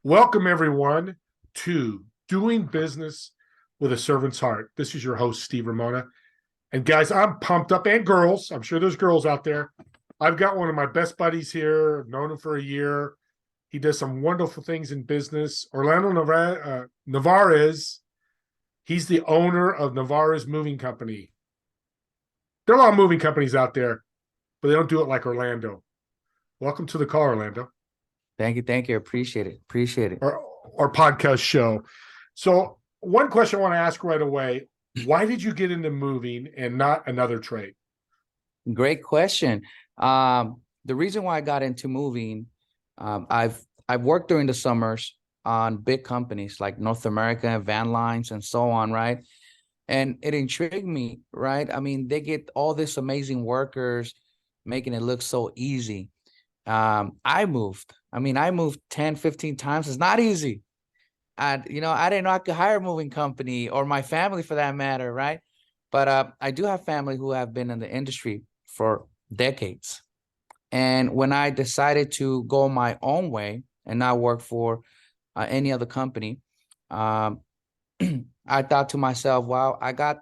Welcome, everyone, to Doing Business with a Servant's Heart. This is your host, Steve Ramona. And guys, I'm pumped up, and girls, I'm sure there's girls out there. I've got one of my best buddies here. I've known him for a year. He does some wonderful things in business. Orlando Nevarez, he's the owner of Nevarez Moving Company. There are a lot of moving companies out there, but they don't do it like Orlando. Welcome to the call, Orlando. Thank you. Thank you. Appreciate it. Appreciate it. Our podcast show. So one question I want to ask right away, why did you get into moving and not another trade? Great question. The reason why I got into moving, I've worked during the summers on big companies like North America, Van Lines, and so on, right? And it intrigued me, right? I mean, they get all these amazing workers making it look so easy. I moved. I moved 10, 15 times. It's not easy. I didn't know I could hire a moving company or my family for that matter, right? But I do have family who have been in the industry for decades. And when I decided to go my own way and not work for any other company, um, I thought to myself, wow, I got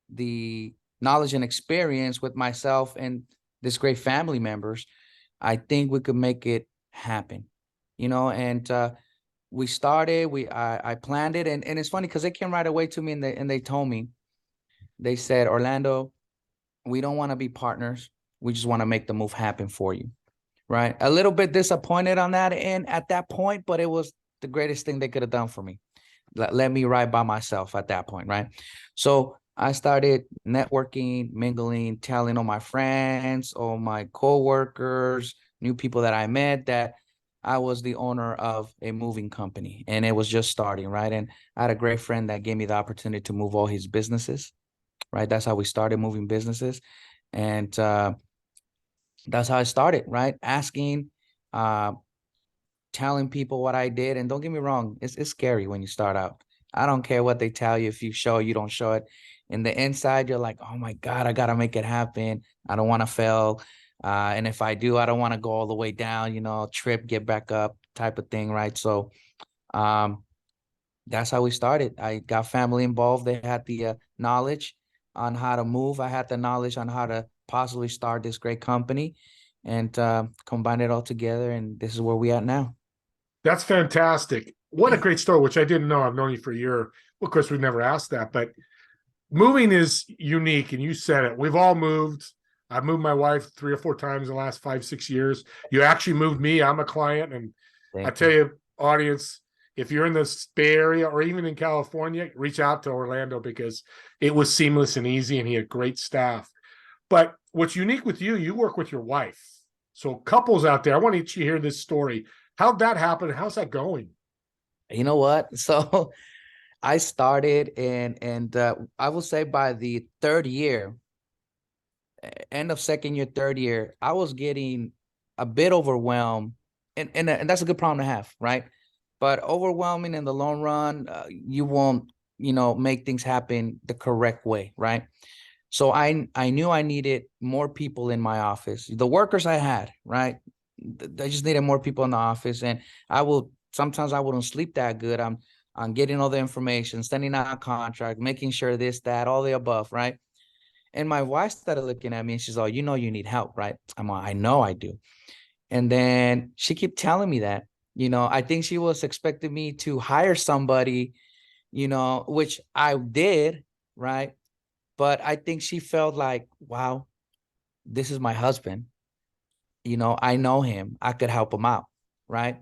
the knowledge and experience with myself and this great family members. I think we could make it happen, and we started, I planned it. And it's funny because they came right away to me and they told me, they said, Orlando, we don't want to be partners. We just want to make the move happen for you. Right. A little bit disappointed on that end at that point, but it was the greatest thing they could have done for me. Let me ride by myself at that point. Right. So I started networking, mingling, telling all my friends, all my coworkers, new people that I met that I was the owner of a moving company, and it was just starting, right? And I had a great friend that gave me the opportunity to move all his businesses, right? That's how we started moving businesses. And that's how I started, right? Asking, uh, telling people what I did. And don't get me wrong, it's scary when you start out. I don't care what they tell you. If you show, you don't show it. In the inside, you're like, oh my God, I got to make it happen. I don't want to fail. And if I do, I don't want to go all the way down, trip, get back up type of thing, right? So um, that's how we started. I got family involved. They had the knowledge on how to move. I had the knowledge on how to possibly start this great company and combine it all together. And this is where we at now. That's fantastic. What a great story, which I didn't know. I've known you for a year. Well, of course, we've never asked that, but moving is unique, and you said it. We've all moved. I've moved my wife 3 or 4 times in the last 5, 6 years. You actually moved me. I'm a client, and I tell you, audience, if you're in the Bay Area or even in California, reach out to Orlando because it was seamless and easy, and he had great staff. But what's unique with you, you work with your wife. So couples out there, I want to let you hear this story. How'd that happen? How's that going? You know what? So I started and I will say by the third year, end of second year, third year, I was getting a bit overwhelmed, and that's a good problem to have, right? But overwhelming in the long run, you won't, make things happen the correct way, right? So I knew I needed more people in my office. The workers I had, right? I just needed more people in the office, and sometimes I wouldn't sleep that good. I'm getting all the information, sending out a contract, making sure this, that, all the above, right? And my wife started looking at me and she's like, you need help, right? I'm like, I know I do. And then she kept telling me that, I think she was expecting me to hire somebody, which I did, right? But I think she felt like, wow, this is my husband. I know him. I could help him out, right?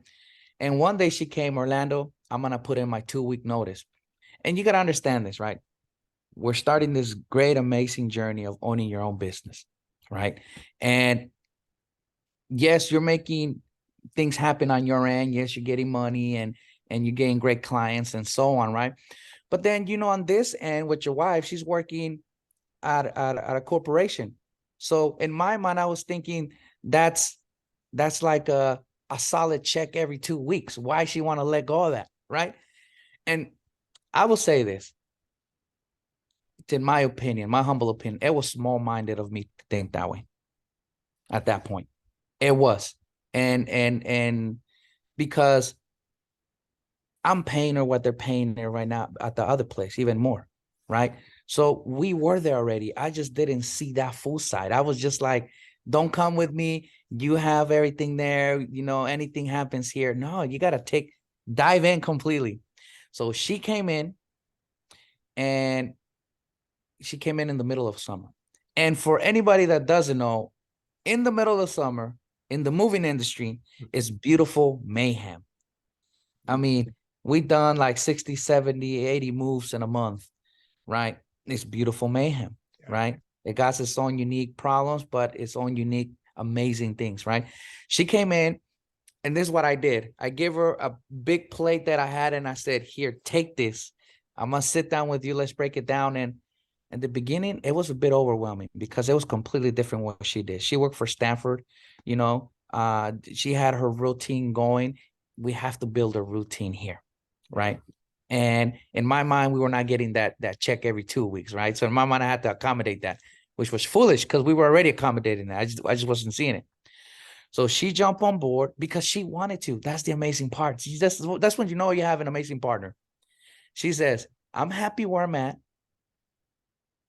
And one day she came, Orlando, I'm going to put in my 2-week notice. And you got to understand this, right? We're starting this great, amazing journey of owning your own business, right? And yes, you're making things happen on your end. Yes, you're getting money and you're getting great clients and so on, right? But then, on this end with your wife, she's working at a corporation. So in my mind, I was thinking that's like a solid check every 2 weeks. Why she want to let go of that, right? And I will say this, in my opinion, my humble opinion, it was small-minded of me to think that way at that point. It was. And because I'm paying her what they're paying her right now at the other place, even more, right? So we were there already. I just didn't see that full side. I was just like, don't come with me. You have everything there. You know, anything happens here. No, you got to dive in completely. So she came in, and she came in the middle of summer. And for anybody that doesn't know, in the middle of summer, in the moving industry, is beautiful mayhem. I mean, we done like 60, 70, 80 moves in a month, right? It's beautiful mayhem, right? It got its own unique problems, but its own unique, amazing things, right? She came in, and this is what I did. I gave her a big plate that I had, and I said, here, take this. I'm going to sit down with you. Let's break it down. And in the beginning, it was a bit overwhelming because it was completely different what she did. She worked for Stanford, you know, she had her routine going. We have to build a routine here, right? And in my mind, we were not getting that check every 2 weeks, right? So in my mind, I had to accommodate that, which was foolish because we were already accommodating that. I just wasn't seeing it. So she jumped on board because she wanted to. That's the amazing part. That's when you know you have an amazing partner. She says, I'm happy where I'm at,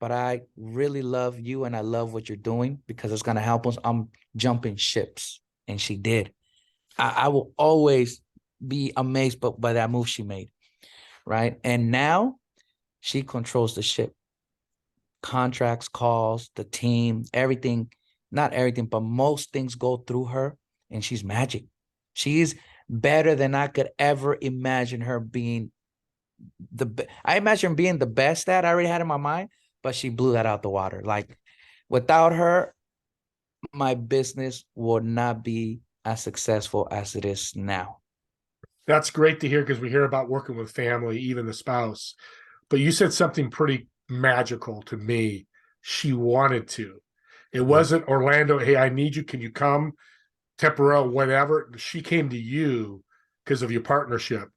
but I really love you and I love what you're doing because it's going to help us. I'm jumping ships. And she did. I will always be amazed by that move she made, right? And now she controls the ship. Contracts, calls, the team, everything, not everything, but most things go through her, and she's magic. She's better than I could ever imagine her being. I imagine being the best that I already had in my mind, but she blew that out the water. Like, without her, my business would not be as successful as it is now. That's great to hear because we hear about working with family, even the spouse. But you said something pretty magical to me. She wanted to. It wasn't Orlando, hey, I need you. Can you come? Temporarily, whatever. She came to you because of your partnership.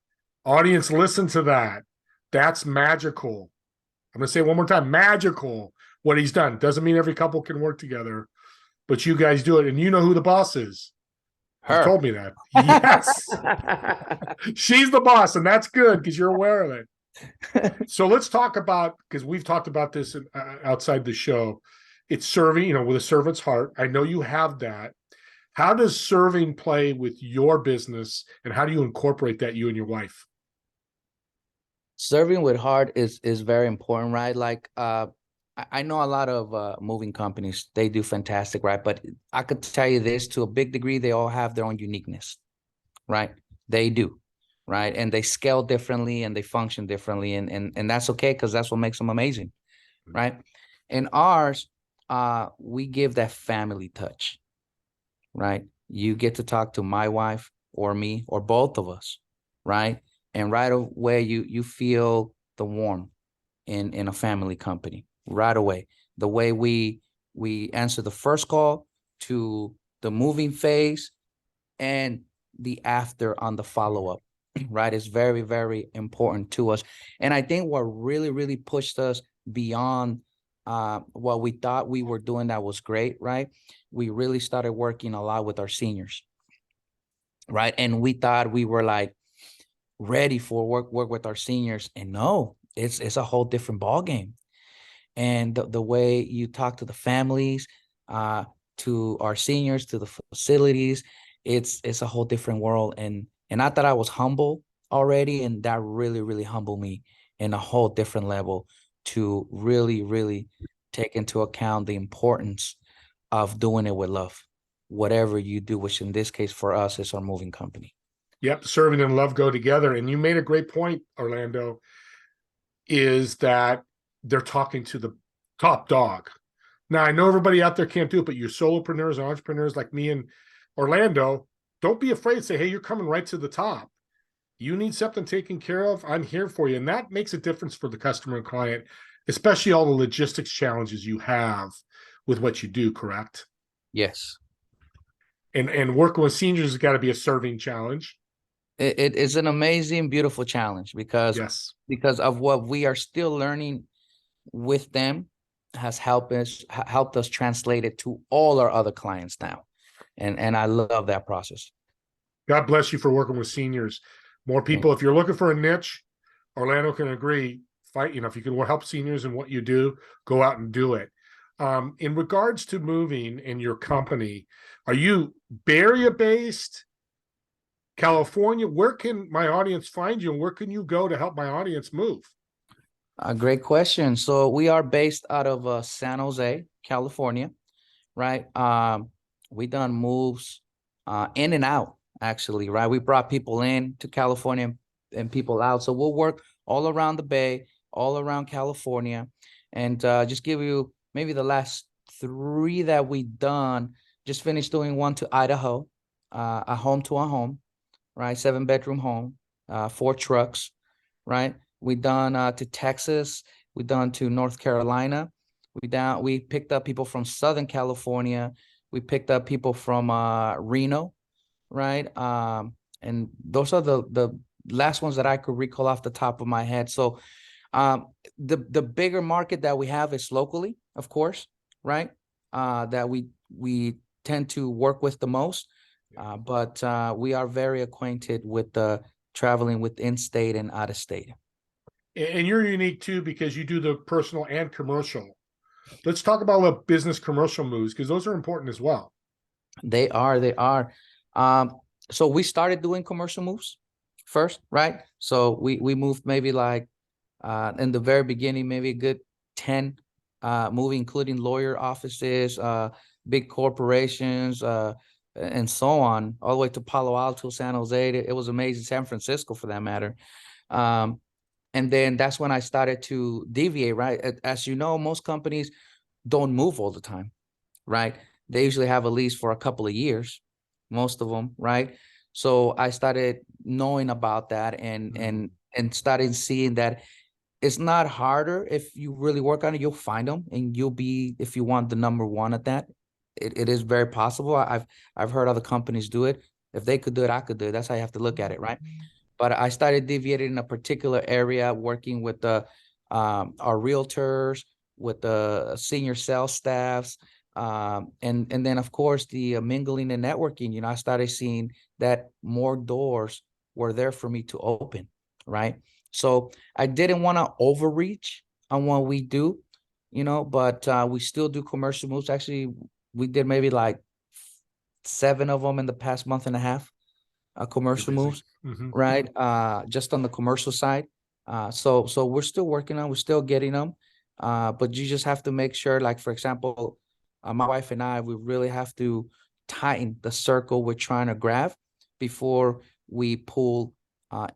Audience, listen to that. That's magical. I'm going to say it one more time, magical what he's done. Doesn't mean every couple can work together, but you guys do it. And you know who the boss is. You told me that. Yes. She's the boss, and that's good because you're aware of it. So let's talk about, because we've talked about this outside the show. It's serving, with a servant's heart. I know you have that. How does serving play with your business, and how do you incorporate that, you and your wife? Serving with heart is very important, right? Like I know a lot of moving companies, they do fantastic, right? But I could tell you this, to a big degree, they all have their own uniqueness, right? They do, right? And they scale differently and they function differently. And that's okay because that's what makes them amazing, right? In ours, we give that family touch, right? You get to talk to my wife or me or both of us, right? And right away, you feel the warmth in a family company right away. The way we answer the first call to the moving phase and the after on the follow-up, right, is very, very important to us. And I think what really, really pushed us beyond what we thought we were doing that was great, right? We really started working a lot with our seniors, right? And we thought we were like ready for work with our seniors, and no, it's a whole different ball game. And the way you talk to the families, to our seniors, to the facilities, it's a whole different world. And I thought I was humble already, and that really, really humbled me in a whole different level to really, really take into account the importance of doing it with love, whatever you do, which in this case for us is our moving company. Yep, serving and love go together. And you made a great point, Orlando, is that they're talking to the top dog. Now, I know everybody out there can't do it, but you solopreneurs and entrepreneurs like me and Orlando, don't be afraid to say, hey, you're coming right to the top. You need something taken care of, I'm here for you. And that makes a difference for the customer and client, especially all the logistics challenges you have with what you do, correct? Yes. And working with seniors has got to be a serving challenge. It is an amazing, beautiful challenge because Yes. of what we are still learning with them has helped us translate it to all our other clients now. And I love that process. God bless you for working with seniors. More Yeah. people, if you're looking for a niche, Orlando can agree, fight, if you can help seniors in what you do, go out and do it. In regards to moving in your company, are you Bay Area based, California? Where can my audience find you and where can you go to help my audience move? A great question. So we are based out of San Jose, California, right? We done moves in and out, actually, right? We brought people in to California and people out. So we'll work all around the Bay, all around California, and just give you maybe the last three that we done. Just finished doing one to Idaho, a home to a home, right? 7-bedroom home, 4 trucks, right? We done to Texas. We done to North Carolina. We picked up people from Southern California. We picked up people from Reno, right? And those are the last ones that I could recall off the top of my head. So the bigger market that we have is locally, of course, right? That we tend to work with the most. But we are very acquainted with the traveling within state and out of state. And you're unique too because you do the personal and commercial. Let's talk about what business commercial moves because those are important as well. They are. So we started doing commercial moves first, right? So we moved maybe like in the very beginning, maybe a good 10 movie, including lawyer offices, big corporations, and so on, all the way to Palo Alto, San Jose. It was amazing, San Francisco for that matter. Um, and then that's when I started to deviate, right? As you know, most companies don't move all the time, right? They usually have a lease for a couple of years, most of them, right? So I started knowing about that and started seeing that it's not harder. If you really work on it, you'll find them and you'll be, if you want, the number one at that. It is very possible. I've heard other companies do it. If they could do it, I could do it. That's how you have to look at it, right? But I started deviating in a particular area, working with the our realtors, with the senior sales staffs, and then of course the mingling and networking. I started seeing that more doors were there for me to open, right? So I didn't want to overreach on what we do, but we still do commercial moves. Actually, we did maybe like 7 of them in the past month and a half, commercial moves, Mm-hmm. right? Just on the commercial side. So we're still working on, we're still getting them. But you just have to make sure, like, for example, my wife and I, we really have to tighten the circle we're trying to grab before we pull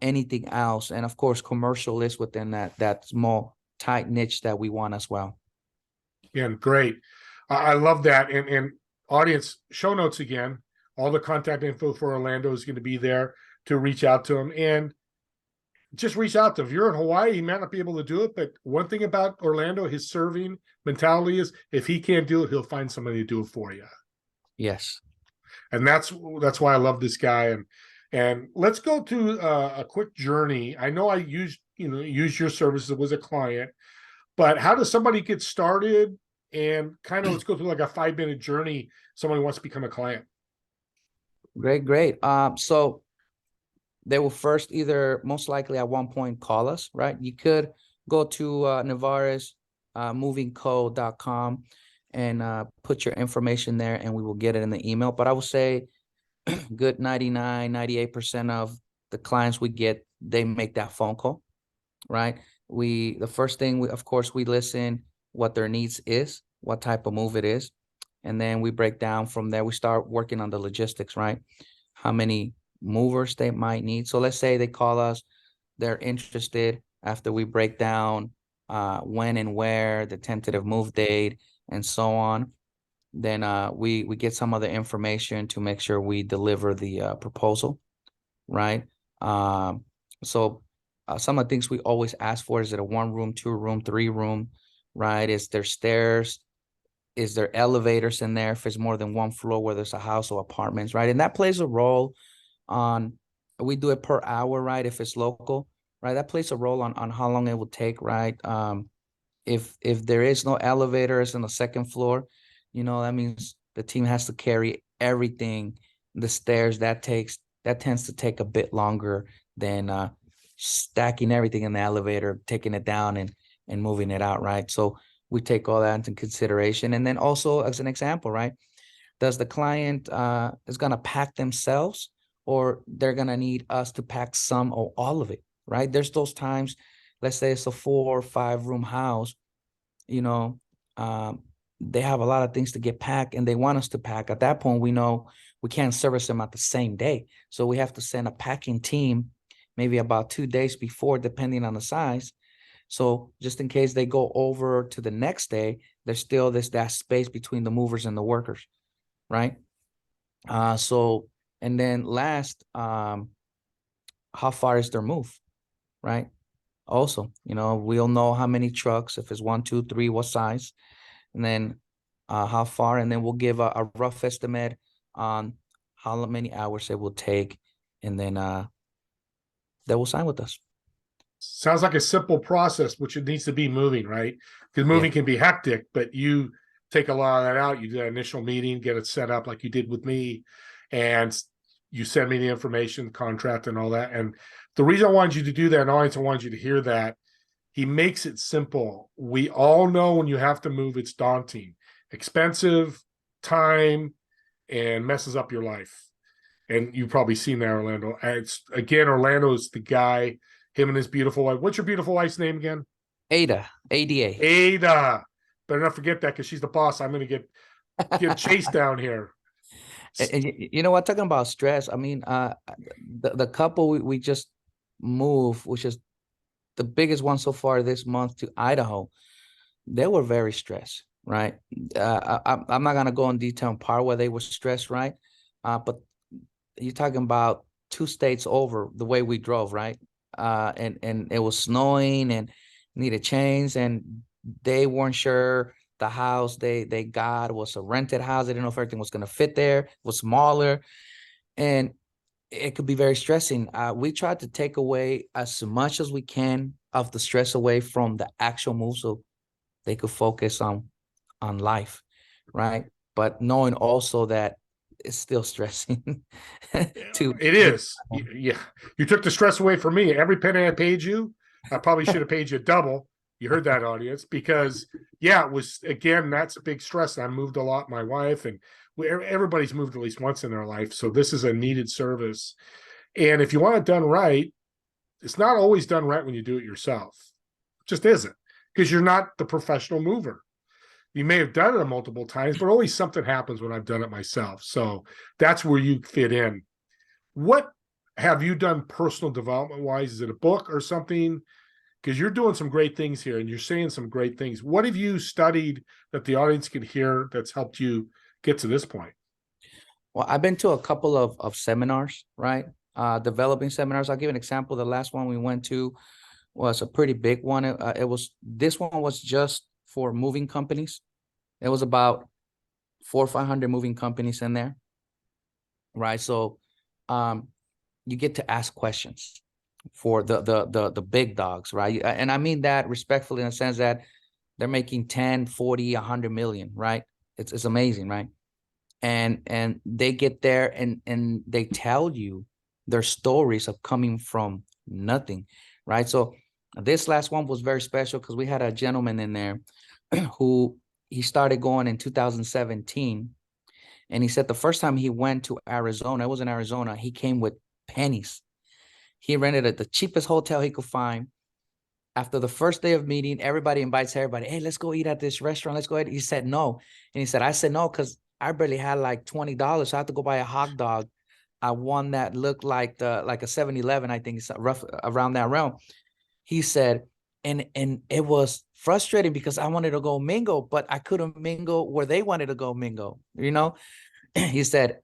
anything else. And of course, commercial is within that small, tight niche that we want as well. Yeah, great. I love that. And audience, show notes again. All the contact info for Orlando is going to be there to reach out to him. And just reach out to him. If you're in Hawaii, he might not be able to do it. But one thing about Orlando, his serving mentality is if he can't do it, he'll find somebody to do it for you. Yes. And that's why I love this guy. And let's go to a quick journey. I know I used your services was a client, but how does somebody get started? And kind of let's go through like a 5-minute journey. Somebody wants to become a client. Great. So they will first either most likely at one point call us, right? You could go to Nevarez movingco.com and put your information there and we will get it in the email. But I would say good 98% of the clients we get, they make that phone call, right? The first thing of course, we listen what their needs is, what type of move it is. And then we break down from there. We start working on the logistics, right? How many movers they might need. So let's say they call us, they're interested after we break down when and where, the tentative move date, and so on. Then we get some other information to make sure we deliver the proposal, right? So some of the things we always ask for, is it a 1-room, 2-room, 3-room, right? Is there stairs? Is there elevators in there if it's more than one floor, where there's a house or apartments, right? And that plays a role on, we do it per hour, right? If it's local, right? That plays a role on how long it will take, right? If there is no elevators on the second floor, that means the team has to carry everything, the stairs, that takes that tends to take a bit longer than stacking everything in the elevator, taking it down and moving it out, right? So we take all that into consideration. And then also as an example, right? Does the client is gonna pack themselves, or they're gonna need us to pack some or all of it, right? There's those times, let's say it's a 4 or 5 room house, you know, they have a lot of things to get packed and they want us to pack. At that point, we know we can't service them at the same day. So we have to send a packing team maybe about 2 days before, depending on the size. So just in case they go over to the next day, there's still that space between the movers and the workers, right? So, and then last, how far is their move, right? Also, we'll know how many trucks, if it's 1, 2, 3, what size, and then how far, and then we'll give a rough estimate on how many hours it will take, and then they will sign with us. Sounds like a simple process, which it needs to be moving, right? Because Yeah. moving can be hectic, but you take a lot of that out. You do an initial meeting, get it set up like you did with me, and you send me the information, contract, and all that. And the reason I wanted you to do that, and audience, I wanted you to hear that, he makes it simple. We all know when you have to move, it's daunting, expensive, time, and messes up your life. And you've probably seen that, Orlando. It's again, Orlando's the guy, him and his beautiful wife. What's your beautiful wife's name again? Ada, ADA. Ada. Better not forget that because she's the boss. I'm going to get chased down here. And you know what? Talking about stress, I mean, the couple we just moved, which is the biggest one so far this month, to Idaho, they were very stressed, right? I'm not gonna go in detail on part where they were stressed, right? But you're talking about 2 states over the way we drove, right? And it was snowing and needed change, and they weren't sure the house they got was a rented house. They didn't know if everything was gonna fit there, it was smaller, and it could be very stressing. We tried to take away as much as we can of the stress away from the actual move, so they could focus on life, right? But knowing also that it's still stressing to It is. Yeah. You took the stress away from me. Every penny I paid you, I probably should have paid you double. You heard that, audience, because yeah, it was, again, that's a big stress. I moved a lot, my wife, and everybody's moved at least once in their life. So this is a needed service. And if you want it done right, it's not always done right when you do it yourself. It just isn't, because you're not the professional mover. You may have done it multiple times, but always something happens when I've done it myself. So that's where you fit in. What have you done personal development wise? Is it a book or something? Because you're doing some great things here and you're saying some great things. What have you studied that the audience can hear that's helped you get to this point? Well, I've been to a couple of seminars, right? Developing seminars. I'll give an example. The last one we went to was a pretty big one. This one was just for moving companies. It was about 400 or 500 moving companies in there, right? So you get to ask questions for the big dogs, right? And I mean that respectfully in the sense that they're making 10, 40, 100 million, right? It's amazing, right? And they get there and they tell you their stories of coming from nothing, right? So this last one was very special because we had a gentleman in there who he started going in 2017. And he said the first time he went to Arizona, it was in Arizona, he came with pennies. He rented at the cheapest hotel he could find. After the first day of meeting, everybody invites everybody. Hey, let's go eat at this restaurant. Let's go eat. He said no. And he said, I said no, because I barely had like $20. So I had to go buy a hot dog. I one that looked like a 7-Eleven, I think it's rough around that realm. He said, and it was frustrating because I wanted to go mingle, but I couldn't mingle where they wanted to go mingle, He said,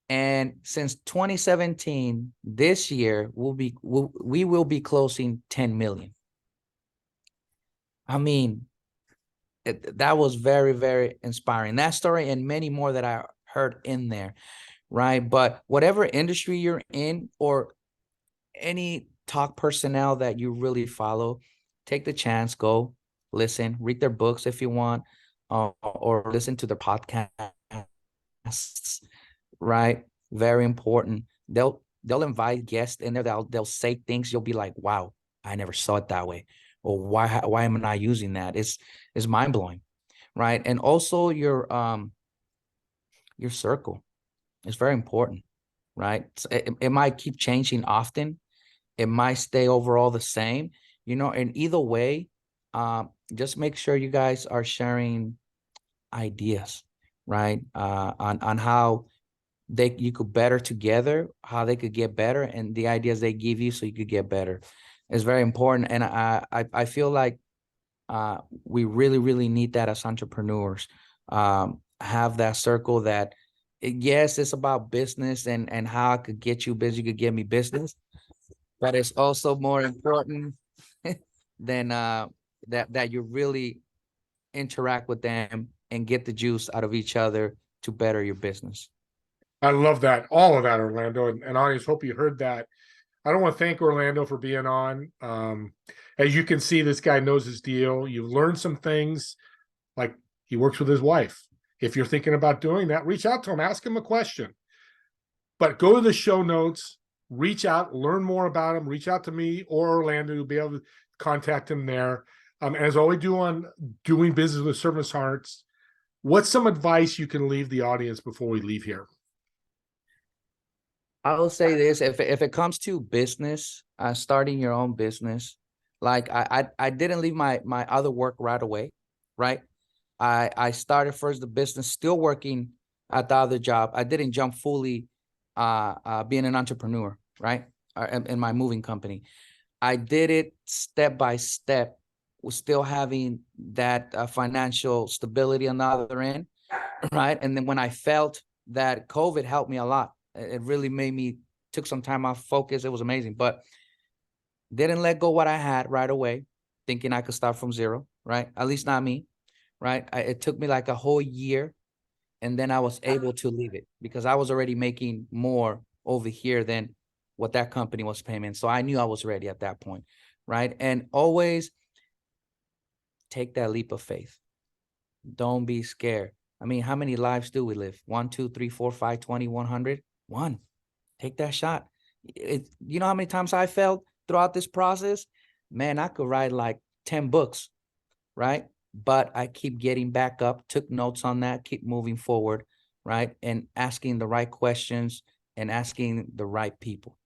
and since 2017, this year we will be closing 10 million. I mean, that was very, very inspiring. That story and many more that I heard in there, right? But whatever industry you're in or any talk personnel that you really follow, take the chance, go listen, read their books if you want, or listen to their podcasts, right? Very important. they'll invite guests in there. They'll say things. You'll be like, wow, I never saw it that way. Or why am I not using that? It's mind blowing. Right. And also your circle is very important. Right. It might keep changing often. It might stay overall the same, and either way, just make sure you guys are sharing ideas, right? On how you could better together, how they could get better, and the ideas they give you so you could get better is very important. And I feel like we really, really need that as entrepreneurs. Have that circle that, yes, it's about business and how I could get you business, you could get me business, but it's also more important than that you really interact with them and get the juice out of each other to better your business. I love that, all of that, Orlando, and audience. Hope you heard that. I don't want to thank Orlando for being on. As you can see, this guy knows his deal. You've learned some things, like he works with his wife. If you're thinking about doing that, reach out to him, ask him a question. But go to the show notes, reach out, learn more about him, reach out to me or Orlando. You'll be able to contact him there. As always do on doing business with service hearts, what's some advice you can leave the audience before we leave here? I will say this: if it comes to business, starting your own business, like I didn't leave my other work right away, right? I started first the business, still working at the other job. I didn't jump fully being an entrepreneur, right? In my moving company. I did it step by step, with still having that financial stability on the other end, right? And then when I felt that COVID helped me a lot, it really made me took some time off focus. It was amazing, but didn't let go what I had right away, thinking I could start from zero, right? At least not me, right? It took me like a whole year, and then I was able to leave it because I was already making more over here than what that company was paying me. So I knew I was ready at that point, right? And always take that leap of faith. Don't be scared. I mean, how many lives do we live? 1, 2, 3, 4, 5, 20, 100? One. Take that shot. You know how many times I failed throughout this process? Man, I could write like 10 books, right? But I keep getting back up, took notes on that, keep moving forward, right? And asking the right questions and asking the right people.